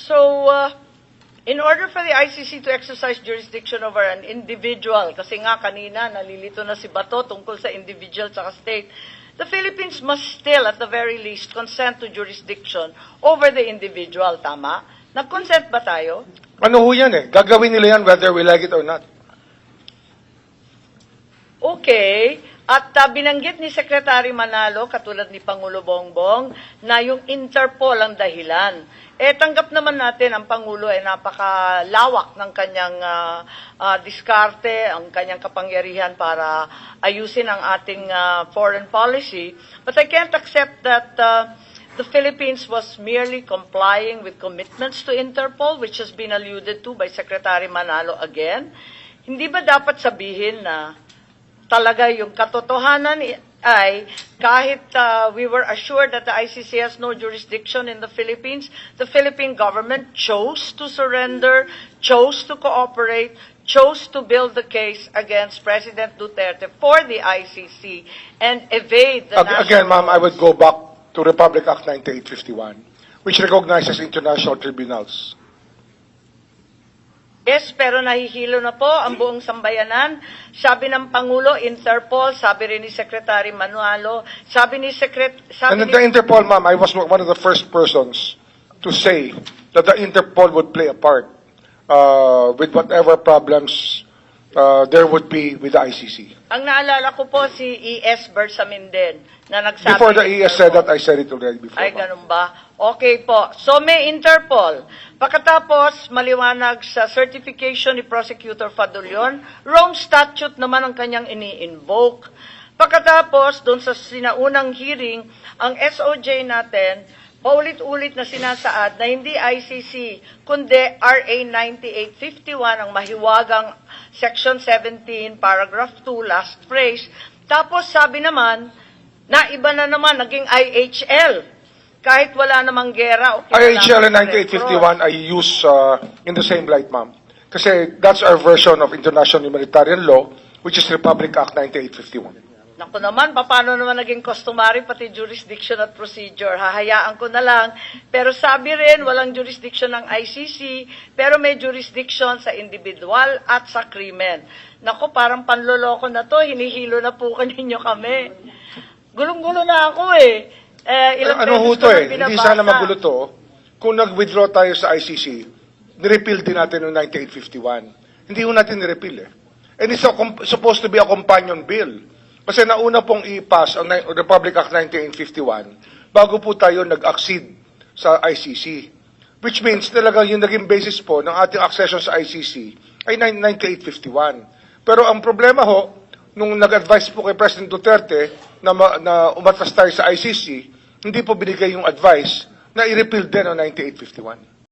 So, in order for the ICC to exercise jurisdiction over an individual, kasi nga kanina nalilito na si Bato tungkol sa individual at state, the Philippines must still, at the very least, consent to jurisdiction over the individual. Tama? Nag-consent ba tayo? Ano ho yan eh? Gagawin nila yan whether we like it or not. Okay. At binanggit ni Secretary Manalo, katulad ni Pangulo Bongbong, na yung Interpol ang dahilan. Tanggap naman natin ang Pangulo ay napakalawak ng kanyang diskarte, ang kanyang kapangyarihan para ayusin ang ating foreign policy. But I can't accept that the Philippines was merely complying with commitments to Interpol, which has been alluded to by Secretary Manalo again. Hindi ba dapat sabihin na talaga yung katotohanan ay kahit we were assured that the ICC has no jurisdiction in the Philippines, the Philippine government chose to surrender, chose to cooperate, chose to build the case against President Duterte for the ICC and evade the Again, ma'am, I would go back to Republic Act 9851, which recognizes international tribunals. Yes, pero nahihilo na po ang buong sambayanan. Sabi ng Pangulo, Interpol, sabi rin ni Secretary Manalo, sabi ni And the Interpol, ma'am, I was one of the first persons to say that the Interpol would play a part with whatever problems there would be with the ICC. Ang naalala ko po si E.S. Bersamin din na nagsabi. Before the ES said that, I said it already before. Ay, ganun ba? Okay po. So may Interpol. Pagkatapos, maliwanag sa certification ni Prosecutor Fadulion, Rome Statute naman ang kanyang ini-invoke. Pagkatapos, doon sa sinaunang hearing, ang SOJ natin, paulit-ulit na sinasaad na hindi ICC, kundi RA 9851 ang mahiwagang Section 17, Paragraph 2, last phrase. Tapos sabi naman, na iba na naman, naging IHL. Kahit wala namang gera. IHL and 9851 I use in the same light, ma'am. Kasi that's our version of international humanitarian law, which is Republic Act 9851. Naku naman, paano naman naging customary pati jurisdiction at procedure? Hahayaan ko na lang. Pero sabi rin, walang jurisdiction ng ICC, pero may jurisdiction sa individual at sa krimen. Naku, parang panloloko na to, hinihilo na po ninyo kami. Gulong-gulo na ako eh. Ano ho to eh? Hindi sana magulo to. Kung nag-withdraw tayo sa ICC, nirepeal din natin noong 9851. Hindi ho natin nirepeal eh. And it's supposed to be a companion bill. Kasi nauna pong i-pass ang Republic Act 1951 bago po tayo nag-accede sa ICC. Which means talagang yung naging basis po ng ating accession sa ICC ay 9851. Pero ang problema ho, nung nag-advise po kay President Duterte na umatras tayo sa ICC, hindi po binigay yung advice na i-repeal din ang 9851.